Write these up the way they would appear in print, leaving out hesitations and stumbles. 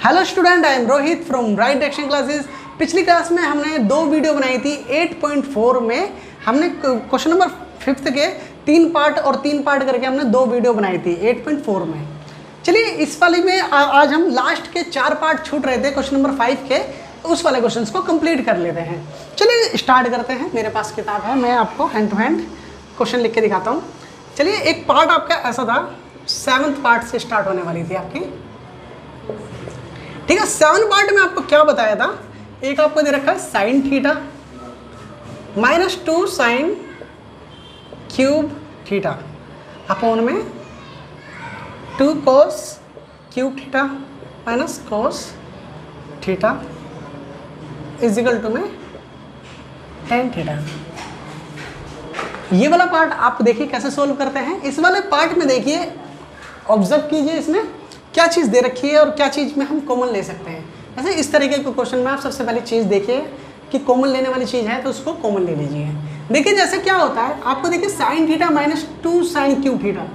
Hello student, I am Rohit from right direction classes. पिछली class में हमने 2 वीडियो बनाई थी। 8.4 में हमने क्वेश्चन नंबर 5 के 3 पार्ट और 3 पार्ट करके हमने 2 वीडियो बनाई थी 8.4 में। चलिए इस वाली में आज हम लास्ट के 4 पार्ट छूट रहे थे क्वेश्चन नंबर 5 के, उस वाले क्वेश्चंस को कंप्लीट कर लेते हैं। चलिए स्टार्ट करते हैं। मेरे पास किताब है, मैं आपको हैंड टू हैंड क्वेश्चन लिख के दिखाता हूँ। चलिए एक पार्ट आपका ऐसा था, 7th पार्ट से स्टार्ट होने वाली थी आपकी, ठीक है। 7 पार्ट में आपको क्या बताया था, एक आपको दे रखा है sine theta -2 sine cube theta upon में 2 cos cube theta minus cos theta is equal to में tan थीटा। ये वाला पार्ट आप देखिए कैसे सोल्व करते हैं। इस वाले पार्ट में देखिए, ऑब्जर्व कीजिए इसमें क्या चीज़ दे रखी है और क्या चीज़ में हम कॉमन ले सकते हैं। ऐसे इस तरीके के क्वेश्चन में आप सबसे पहले चीज़ देखिए कि कॉमन लेने वाली चीज़ है तो उसको कॉमन ले लीजिए। देखिए जैसे क्या होता है, आपको देखिए sine theta -2 sine cube theta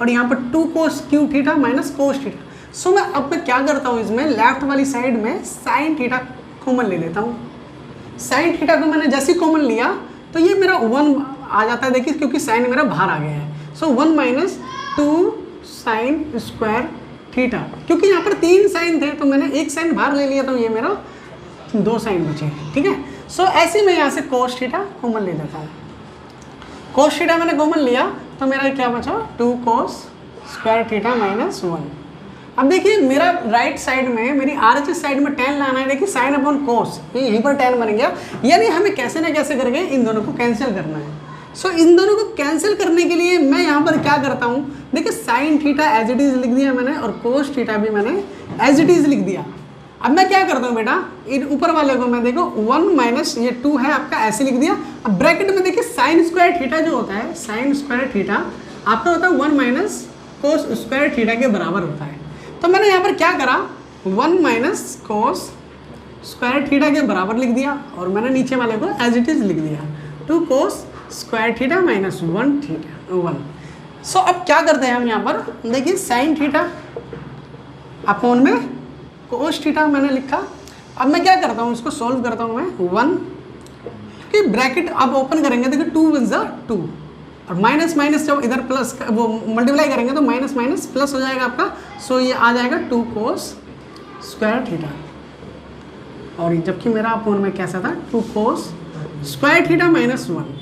और यहाँ पर 2 cos cube theta minus cos theta. So मैं अब मैं क्या करता हूँ, इसमें लेफ्ट वाली साइड में साइन थीटा कॉमन ले लेता हूँ। साइन थीटा को मैंने जैसे कॉमन लिया तो ये मेरा 1 आ जाता है, देखिए क्योंकि साइन मेरा बाहर आ गया है। सो 1 - 2 साइन स्क्वायर थीटा, क्योंकि यहाँ पर 3 साइन थे तो मैंने एक साइन बाहर ले लिया तो ये मेरा 2 साइन बचे, ठीक है। सो ऐसे मैं यहाँ से cos थीटा कॉमन ले लेता हूँ। cos थीटा मैंने कॉमन लिया तो मेरा क्या बचा, 2 cos स्क्वायर थीटा माइनस 1। अब देखिए मेरा राइट साइड में, मेरी RHS साइड में tan लाना है। देखिए साइन अपॉन cos, ये यहीं पर tan बन गया, यानी हमें कैसे ना कैसे करके इन दोनों को कैंसिल करना है। सो इन दोनों को कैंसिल करने के लिए मैं यहाँ पर क्या करता हूँ, देखिए sine theta as it is लिख दिया मैंने और कोस थीटा भी मैंने एज इट इज़ लिख दिया। अब मैं क्या करता हूँ बेटा, इन ऊपर वाले को मैं देखो 1 माइनस ये 2 है आपका, ऐसे लिख दिया। अब ब्रैकेट में देखिए साइन स्क्वायर थीटा जो होता है, साइन स्क्वायर थीटा आपका होता है 1 माइनस कोस स्क्वायर थीटा के बराबर होता है। तो मैंने यहाँ पर क्या करा, 1 माइनस कोस स्क्वायर थीटा के बराबर लिख दिया और मैंने नीचे वाले को एज इट इज़ लिख दिया, 2 cos square theta minus 1 theta 1। सो अब क्या करते हैं हम यहाँ पर, देखिए साइन थीटा अपॉन में कोस थीटा मैंने लिखा। अब मैं क्या करता हूँ, इसको सॉल्व करता हूँ मैं 1 कि ब्रैकेट अब ओपन करेंगे, देखिए 2 × 2 और माइनस माइनस जब इधर प्लस वो मल्टीप्लाई करेंगे तो माइनस माइनस प्लस हो जाएगा आपका। सो ये आ जाएगा 2 cos स्क्वायर थीटा, और जबकि मेरा अपॉन में कैसा था, 2 cos स्क्वायर थीटा माइनस 1।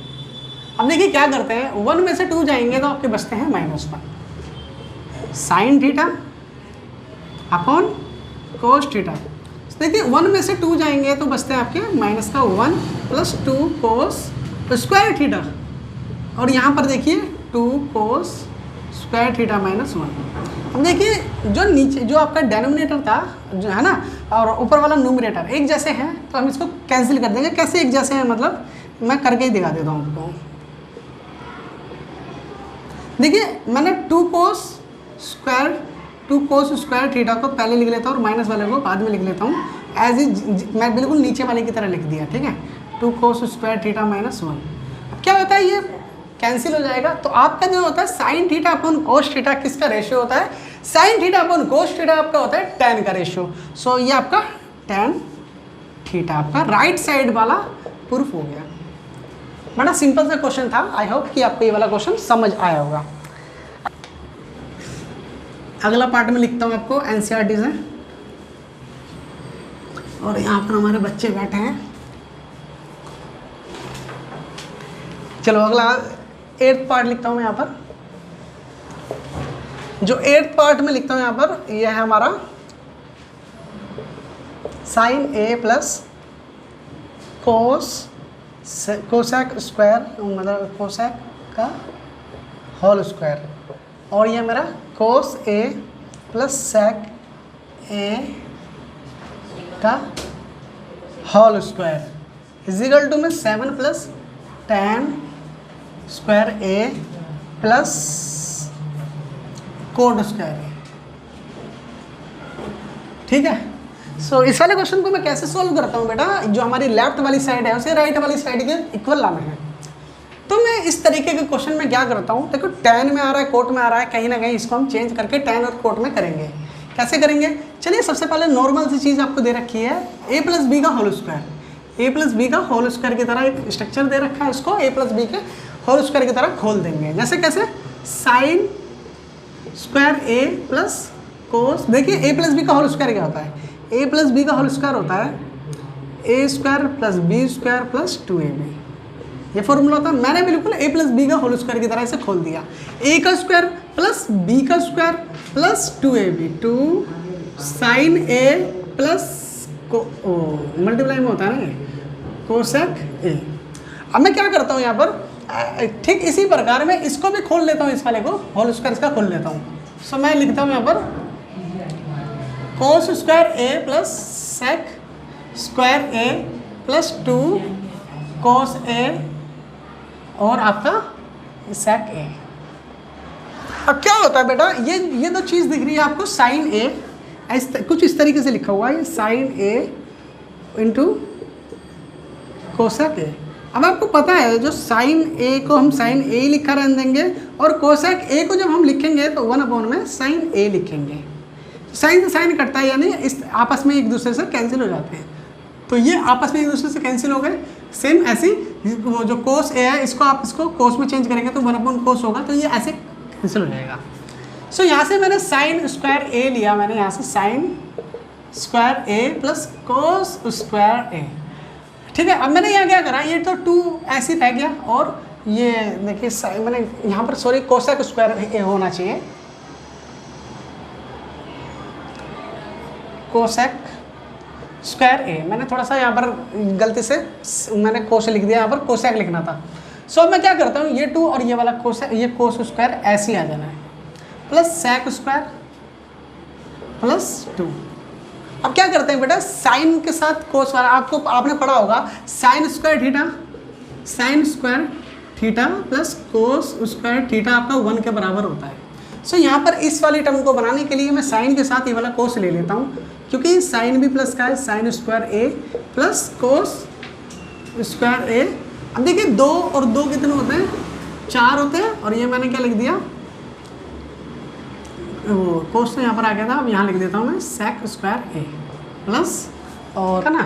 अब देखिए क्या करते हैं, 1 में से 2 जाएंगे तो आपके बचते हैं -1 sine theta upon cos theta. देखिए 1 में से 2 जाएंगे तो बचते हैं आपके -1 प्लस 2 कोस स्क्वायर थीटा, और यहाँ पर देखिए 2 कोस स्क्वायर थीटा माइनस 1। अब देखिए जो नीचे जो आपका डेनोमिनेटर था जो है ना, और ऊपर वाला न्यूमरेटर एक जैसे हैं तो हम इसको कैंसिल कर देंगे। कैसे एक जैसे हैं, मतलब मैं करके ही दिखा देता हूँ आपको। देखिए मैंने 2 cos स्क्वायर थीटा को पहले लिख लेता हूँ और माइनस वाले को बाद में लिख लेता हूँ, एज इज मैं बिल्कुल नीचे वाले की तरह लिख दिया, ठीक है। 2 cos स्क्वायर थीटा माइनस 1। अब क्या होता है, ये कैंसिल हो जाएगा। तो आपका जो होता है sine theta upon cos theta किसका रेशियो होता है, sine theta upon cos theta आपका होता है tan का रेशियो। सो ये आपका tan थीटा आपका राइट साइड वाला प्रूफ हो गया। बड़ा सिंपल सा क्वेश्चन था। आई होप कि आपको ये वाला क्वेश्चन समझ आया होगा। अगला पार्ट में लिखता हूँ आपको एनसीईआरटी से, और यहाँ पर हमारे बच्चे बैठे हैं। चलो अगला 8th पार्ट लिखता हूँ मैं यहाँ पर। जो 8th पार्ट में लिखता हूँ यहाँ पर, यह है हमारा sine A plus cosec square, मतलब कोसेक का होल स्क्वायर, और ये मेरा cos A plus sec A का whole square is equal to में 7 plus tan square A plus cot square A, ठीक है। सो इस वाले क्वेश्चन को मैं कैसे सोल्व करता हूँ बेटा, जो हमारी लेफ्ट वाली साइड है उसे राइट वाली साइड के इक्वल लाना है। तो मैं इस तरीके के क्वेश्चन में क्या करता हूँ, देखो tan में आ रहा है, कोट में आ रहा है, कहीं ना कहीं इसको हम चेंज करके tan और कोट में करेंगे। कैसे करेंगे? चलिए सबसे पहले नॉर्मल सी चीज़ आपको दे रखी है a प्लस बी का whole square. a plus b का होल स्क्वायर की तरह एक स्ट्रक्चर दे रखा है, उसको a प्लस बी के होल स्क्वायर की तरह खोल देंगे। जैसे कैसे? Sine square a plus cos, देखिए a प्लस बी का होल स्क्वायर क्या होता है? a प्लस बी का होल स्क्वायर होता है a square plus b square plus 2ab, ये फॉर्मूला था। मैंने बिल्कुल a प्लस बी का होल स्क्वायर की तरह इसे खोल दिया। a का स्क्वायर प्लस b का square plus 2ab, 2 sine a plus को मल्टीप्लाई में होता है ना ये, कोसेक a। अब मैं क्या करता हूँ यहाँ पर, ठीक इसी प्रकार मैं इसको भी खोल लेता हूँ, इस वाले को होल स्क्वायर इसका खोल लेता हूँ। सो मैं लिखता हूँ यहाँ पर cos square a plus sec square a plus 2 cos a और आपका सेक a। अब क्या होता है बेटा, ये दो चीज़ दिख रही है आपको, साइन a कुछ इस तरीके से लिखा हुआ है, sine a into cosec a। अब आपको पता है जो साइन a को हम साइन a लिखा रहने देंगे और कोसेक a को जब हम लिखेंगे तो 1 में साइन a लिखेंगे। साइन से साइन कटता है, यानी इस आपस में एक दूसरे से कैंसिल हो जाते हैं, तो ये आपस में एक दूसरे से कैंसिल हो गए। सेम ऐसी वो जो कोस a है, इसको आप इसको कोस में चेंज करेंगे तो 1 कोस होगा, तो ये ऐसे कैंसिल हो जाएगा। सो यहाँ से मैंने साइन स्क्वायर a लिया, मैंने यहाँ से sign square a plus cos square a, ठीक है। अब मैंने यहाँ क्या करा, ये तो 2 ऐसे रह गया और ये देखिए मैंने यहाँ पर सॉरी कोसेक स्क्वायर a होना चाहिए, कोसेक स्क्वायर a। मैंने थोड़ा सा यहाँ पर गलती से मैंने कोस लिख दिया, यहाँ पर कोसेक लिखना था। सो मैं क्या करता हूँ, ये 2 और ये वाला कोसेक, ये कोस स्क्वायर ऐसे ही आ जाना है, प्लस सेक स्क्वायर प्लस 2। अब क्या करते हैं बेटा, साइन के साथ कोस वाला, आपने पढ़ा होगा sine square theta plus cos square theta आपका 1 के बराबर होता है। सो यहाँ पर इस वाली टर्म को बनाने के लिए मैं साइन के साथ ये वाला कोस ले लेता हूँ, क्योंकि साइन भी प्लस का है, sign square a plus cos square a। अब देखिए 2 और 2 कितने होते हैं, 4 होते हैं, और ये मैंने क्या लिख दिया, वो कोस तो यहाँ पर आ गया था, अब यहाँ लिख देता हूँ मैं सेक स्क्वायर a प्लस और है ना।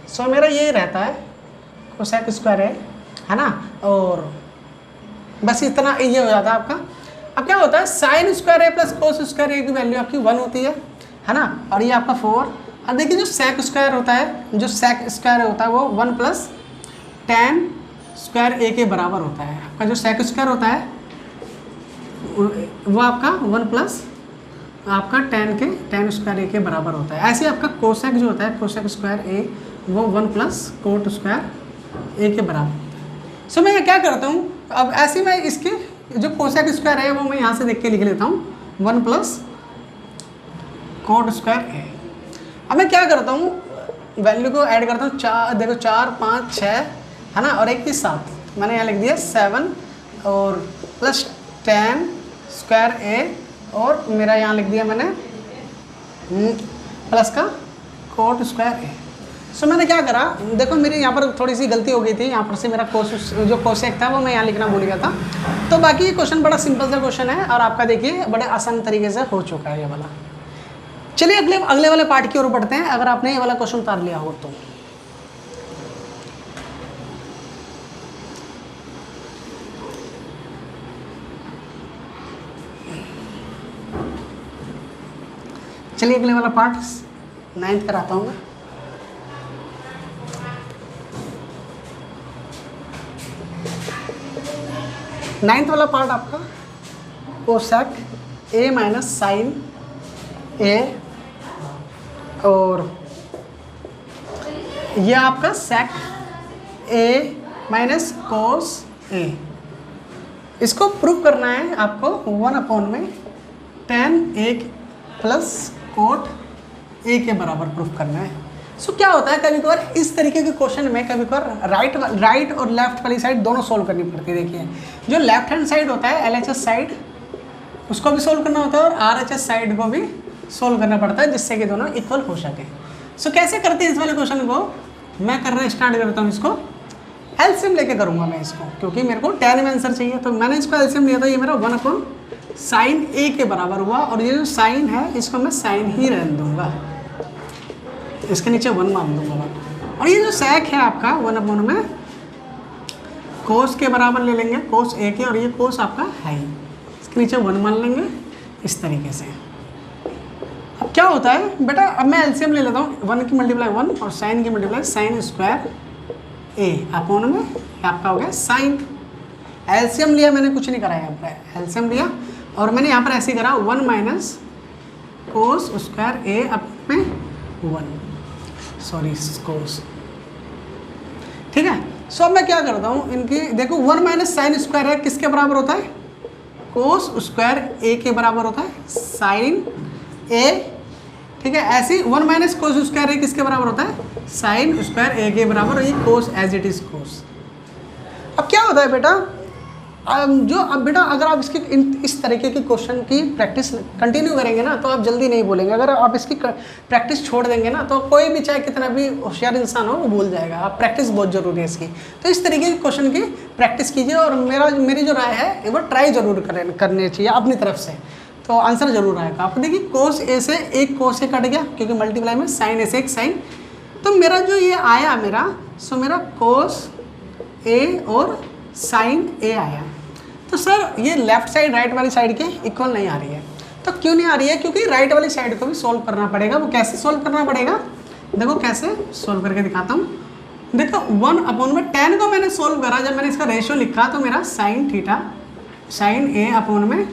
सो मेरा ये रहता है कोसेक स्क्वायर a, है ना, और बस इतना ये हो जाता है आपका। अब क्या होता है, sign square a plus cos square a की वैल्यू आपकी 1 होती है ना, और ये आपका 4। अब देखिए जो सेक स्क्वायर होता है, वो 1 प्लस tan स्क्वायर a के बराबर होता है। आपका जो सेक स्क्वायर होता है वो आपका 1 प्लस आपका tan स्क्वायर a के बराबर होता है। ऐसे आपका कोसेक जो होता है, कोसेक स्क्वायर a वो 1 प्लस कोट स्क्वायर a के बराबर होता है। सो मैं क्या करता हूँ, अब ऐसे मैं इसके जो कोसेक स्क्वायर है वो मैं यहाँ से देख के लिख लेता हूँ 1 प्लस कोट स्क्वायर a। अब मैं क्या करता हूँ, वैल्यू को ऐड करता हूँ, 4 देखो 4 5 6 है ना, और 1 की 7 मैंने यहाँ लिख दिया 7 और प्लस tan स्क्वायर a, और मेरा यहाँ लिख दिया मैंने प्लस का कोट स्क्वायर a। सो मैंने क्या करा, देखो मेरी यहाँ पर थोड़ी सी गलती हो गई थी, यहाँ पर से मेरा कोसेक था वो मैं यहाँ लिखना भूल गया था। तो बाकी ये क्वेश्चन बड़ा सिंपल सा क्वेश्चन है और आपका देखिए बड़े आसान तरीके से हो चुका है ये वाला। चलिए अगले वाले पार्ट की ओर बढ़ते हैं, अगर आपने ये वाला क्वेश्चन उतार लिया हो तो। चलिए अगले वाला पार्ट 9th कराता हूँ मैं। नाइन्थ वाला पार्ट आपका cosec a minus sine a, और ये आपका sec a minus cos a। इसको प्रूव करना है आपको 1 में tan a plus cot a के बराबर प्रूफ करना है। सो क्या होता है, कभी कभार इस तरीके के क्वेश्चन में कभी कभार राइट और लेफ्ट वाली साइड दोनों सोल्व करनी पड़ती है। देखिए जो लेफ्ट हैंड साइड होता है LHS साइड, उसको भी सोल्व करना होता है और RHS साइड को भी सोल्व करना पड़ता है, जिससे कि दोनों इक्वल हो सके। सो कैसे करते हैं इस वाले क्वेश्चन को, मैं करना स्टार्ट करता हूँ। इसको एलसीएम लेके करूँगा मैं इसको, क्योंकि मेरे को tan में आंसर चाहिए, तो मैंने इसको एलसीएम लिया था, ये मेरा 1 साइन ए के बराबर हुआ, और ये जो साइन है इसको मैं साइन ही रहने दूंगा, इसके नीचे 1 मान दूंगा। और ये जो sec है आपका 1/, में कोस के बराबर ले लेंगे, कोस ए के, और ये कोस आपका है ही, इसके नीचे 1 मान लेंगे इस तरीके से। अब क्या होता है बेटा, अब मैं एलसीएम ले लेता हूँ, 1 की मल्टीप्लाई 1 और साइन की मल्टीप्लाई साइन स्क्वायर ए अपॉन में आपका हो गया साइन। एलसीएम लिया मैंने, कुछ नहीं करा यहाँ पर, एलसीएम लिया और मैंने यहाँ पर ऐसे ही करा 1 माइनस कोस स्क्वायर ए अपॉन में 1, सॉरी कोस, ठीक है। सो अब मैं क्या करता हूँ, इनकी देखो 1 माइनस साइन स्क्वायर है किसके बराबर होता है, कोस स्क्वायर ए के बराबर होता है साइन ए, ठीक है। ऐसे ही 1 माइनस कोस स्क्वायर ए किसके बराबर होता है, साइन स्क्वायर ए के बराबर, और ये कोस एज इट इज कोस। अब क्या होता है बेटा, अब बेटा अगर आप इसकी इस तरीके के क्वेश्चन की प्रैक्टिस कंटिन्यू करेंगे ना तो आप जल्दी नहीं बोलेंगे। अगर आप इसकी प्रैक्टिस छोड़ देंगे ना तो कोई भी चाहे कितना भी होशियार इंसान हो वो भूल जाएगा। आप प्रैक्टिस बहुत ज़रूरी है इसकी, तो इस तरीके के क्वेश्चन की प्रैक्टिस कीजिए। और मेरी जो राय है वो ट्राई जरूर करनी चाहिए अपनी तरफ से, तो आंसर जरूर आएगा। आप देखिए कोस ए से एक कोस ए कट गया क्योंकि मल्टीप्लाई में साइन ए से एक साइन, तो मेरा जो ये आया सो मेरा कोस ए और साइन ए आया। तो सर ये लेफ्ट साइड राइट वाली साइड के इक्वल नहीं आ रही है, तो क्यों नहीं आ रही है, क्योंकि राइट वाली साइड को भी सोल्व करना पड़ेगा। वो कैसे सोल्व करना पड़ेगा, देखो कैसे सोल्व करके दिखाता हूँ। देखो 1/, tan को मैंने सोल्व करा, जब मैंने इसका रेशियो लिखा तो मेरा साइन थीटा साइन ए अपॉन में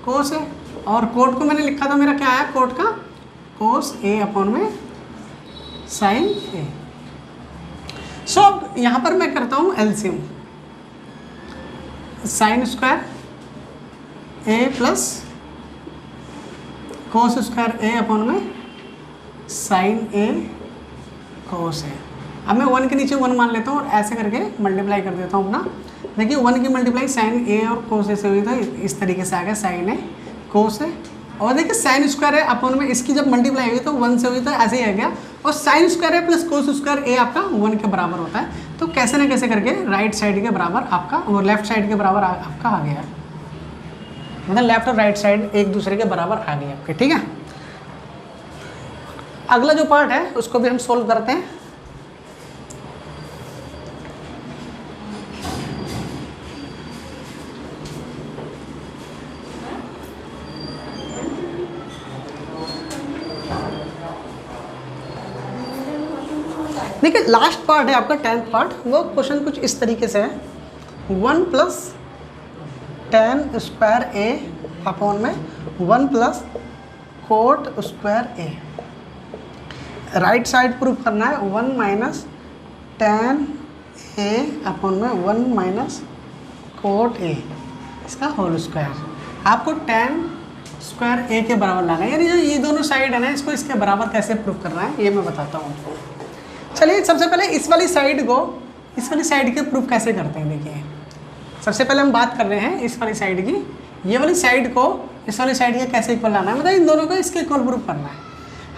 कोस है, और कोट को मैंने लिखा तो मेरा क्या आया, कोट का कोस ए अपॉन में साइन ए। सो अब यहाँ पर मैं करता हूँ एलसीएम, साइन स्क्वायर ए प्लस कोस स्क्वायर ए अपॉन में साइन ए कोस ए। अब मैं 1 के नीचे 1 मान लेता हूँ और ऐसे करके मल्टीप्लाई कर देता हूँ अपना। देखिए 1 की मल्टीप्लाई साइन ए और कोस ए से हुई, तो इस तरीके से आ गया साइन ए कोस ए। और देखिए साइन स्क्वायर ए अपॉन में इसकी जब मल्टीप्लाई हुई तो 1 से हुई, तो ऐसे ही आ गया। और साइन स्क्वायर ए प्लस कोस स्क्वायर ए आपका 1 के बराबर होता है, तो कैसे ना कैसे करके राइट साइड के बराबर आपका और लेफ्ट साइड के बराबर आपका आ गया, मतलब लेफ्ट और राइट साइड एक दूसरे के बराबर आ गई आपके, ठीक है। अगला जो पार्ट है उसको भी हम सोल्व करते हैं। देखिए लास्ट पार्ट है आपका 10th पार्ट, वो क्वेश्चन कुछ इस तरीके से है, 1 प्लस tan स्क्वायर ए अपॉन में 1 प्लस कोट स्क्वायर ए। राइट साइड प्रूफ करना है 1 माइनस tan ए अपॉन में 1 माइनस कोट ए, इसका होल स्क्वायर। आपको tan स्क्वायर ए के बराबर लाना है, यानी जो ये दोनों साइड है ना इसको इसके बराबर कैसे प्रूफ करना है ये मैं बताता हूँ आपको। चलिए सबसे पहले इस वाली साइड के प्रूफ कैसे करते हैं। देखिए सबसे पहले हम बात कर रहे हैं इस वाली साइड की, ये वाली साइड को इस वाली साइड के कैसे इक्वल लाना है, मतलब इन दोनों को इसके इक्वल प्रूफ करना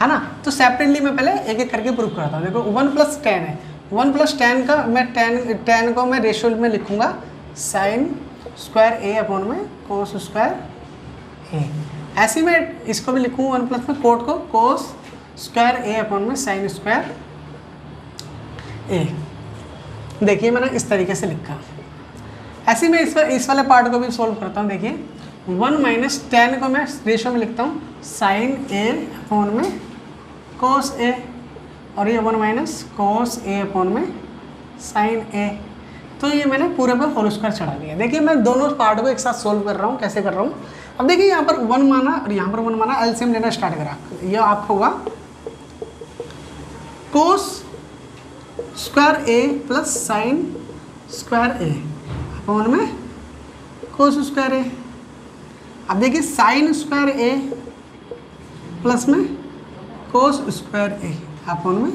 है ना। तो सेपरेटली मैं पहले एक एक करके प्रूफ करता हूँ। देखो 1 प्लस tan है, 1 प्लस tan का मैं tan को मैं रेशियो में लिखूँगा साइन स्क्वायर ए अपॉन में कोस स्क्वायर ए। ऐसे मैं इसको भी लिखूँ 1 प्लस में कोट को कोस स्क्वायर ए अपॉन में साइन स्क्वायर ए। देखिए मैंने इस तरीके से लिखा। ऐसे मैं इस वाले पार्ट को भी सोल्व करता हूँ। देखिए 1 माइनस tan को मैं रेशियो में लिखता हूँ साइन ए अपॉन में कोस ए, और ये 1 माइनस कोस ए अपॉन में साइन ए। तो ये मैंने पूरे पर होल स्क्वायर चढ़ा दिया। देखिए मैं दोनों पार्ट को एक साथ सोल्व कर रहा हूँ, कैसे कर रहा हूँ। अब देखिए यहाँ पर 1 माना और यहाँ पर 1 माना, एलसीएम लेना स्टार्ट करा। यह आपका होगा कोस स्क्वायर ए प्लस साइन स्क्वायर ए अपॉन में कोस स्क्वायर ए। अब देखिए साइन स्क्वायर ए प्लस में कोस स्क्वायर ए अपॉन में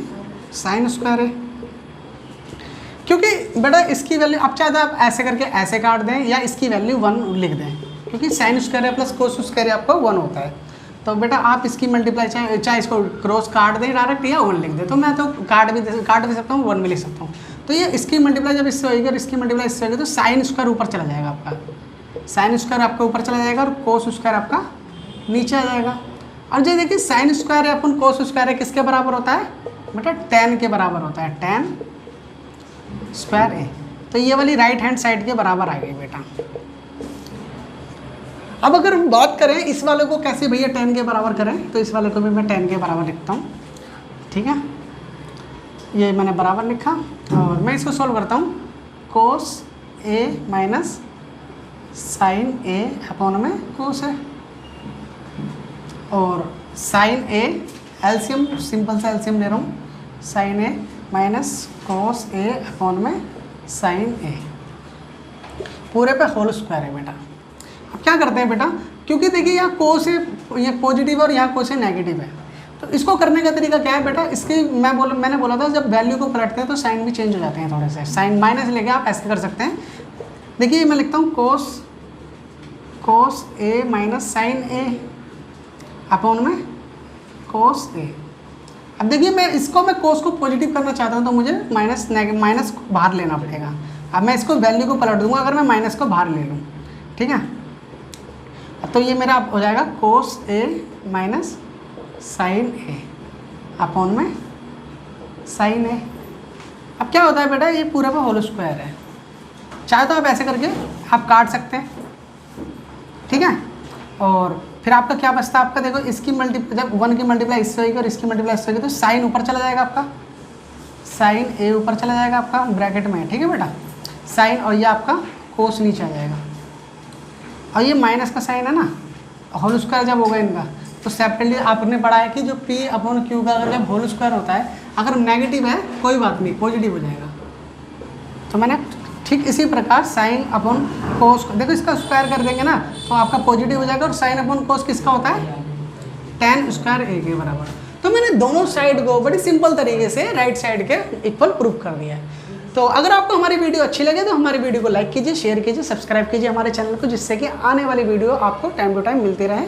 साइन स्क्वायर ए। क्योंकि बेटा इसकी वैल्यू आप चाहे तो आप ऐसे करके ऐसे काट दें या इसकी वैल्यू 1 लिख दें, क्योंकि साइन स्क्वायर ए प्लस कोस स्क्वायर ए आपका 1 होता है। तो बेटा आप इसकी मल्टीप्लाई चाहे इसको क्रॉस काट दें डायरेक्ट या 1 लिख दें, तो मैं तो काट भी सकता हूँ 1 भी लिख सकता हूँ। तो ये इसकी मल्टीप्लाई जब इससे होगी और इसकी मल्टीप्लाई इससे होगी तो साइन स्क्वायर ऊपर चला जाएगा आपका, साइन स्क्वायर आपका ऊपर चला जाएगा और कोस स्क्वायर आपका नीचे आ जाएगा। और जो देखिए साइन स्क्वायर है अपन कोस स्क्वायर है किसके बराबर होता है बेटा, tan के बराबर होता है, tan स्क्वायर ए। तो ये वाली राइट हैंड साइड के बराबर आ गई बेटा। अब अगर हम बात करें इस वाले को कैसे भैया tan के बराबर करें, तो इस वाले को भी मैं tan के बराबर लिखता हूँ, ठीक है। ये मैंने बराबर लिखा और मैं इसको सॉल्व करता हूँ। कोस ए माइनस साइन ए अपॉन में कोस है, और साइन ए एलसीएम सिंपल सा एलसीएम ले रहा हूँ, साइन ए माइनस कोस ए अपॉन में साइन ए पूरे पे होल स्क्वायर है बेटा। अब क्या करते हैं बेटा, क्योंकि देखिए यहाँ कोस है, ये पॉजिटिव है और यहाँ कोस है नेगेटिव है, तो इसको करने का तरीका क्या है बेटा, इसके मैंने बोला था जब वैल्यू को पलटते हैं तो साइन भी चेंज हो जाते हैं थोड़े से। साइन माइनस लेके आप ऐसे कर सकते हैं। देखिए मैं लिखता हूँ कोस ए माइनस साइन ए अपॉन में कोस ए। अब देखिए मैं कोस को पॉजिटिव करना चाहता हूँ तो मुझे माइनस को बाहर लेना पड़ेगा। अब मैं इसको वैल्यू को पलट दूंगा अगर मैं माइनस को बाहर ले लूँ, ठीक है। तो ये मेरा हो जाएगा कोस ए माइनस साइन ए अपॉन में साइन ए। अब क्या होता है बेटा, ये पूरा का होल स्क्वायर है, चाहे तो आप ऐसे करके आप काट सकते हैं, ठीक है। और फिर आपका क्या बचता है, आपका देखो इसकी जब 1 की मल्टीप्लाई इससे होगी और इसकी मल्टीप्लाई इससे होगी तो साइन ऊपर चला जाएगा आपका, साइन ए ऊपर चला जाएगा आपका ब्रैकेट में, ठीक है बेटा, साइन, और ये आपका कोस नीचे आ जाएगा। और ये माइनस का साइन है ना, होल स्क्वायर जब होगा इनका तो सेपरेटली आपने पढ़ा है कि जो P अपॉन क्यू का अगर जब होल स्क्वायर होता है, अगर नेगेटिव है कोई बात नहीं, पॉजिटिव हो जाएगा। तो मैंने ठीक इसी प्रकार साइन अपॉन कोस, देखो इसका स्क्वायर कर देंगे ना तो आपका पॉजिटिव हो जाएगा। और साइन अपॉन कोस किसका होता है, tan स्क्वायर ए के बराबर। तो मैंने दोनों साइड को बड़ी सिंपल तरीके से राइट साइड के इक्वल प्रूफ कर दिया है। तो अगर आपको हमारी वीडियो अच्छी लगे तो हमारी वीडियो को लाइक कीजिए, शेयर कीजिए, सब्सक्राइब कीजिए हमारे चैनल को, जिससे कि आने वाली वीडियो आपको टाइम टू टाइम मिलती रहे।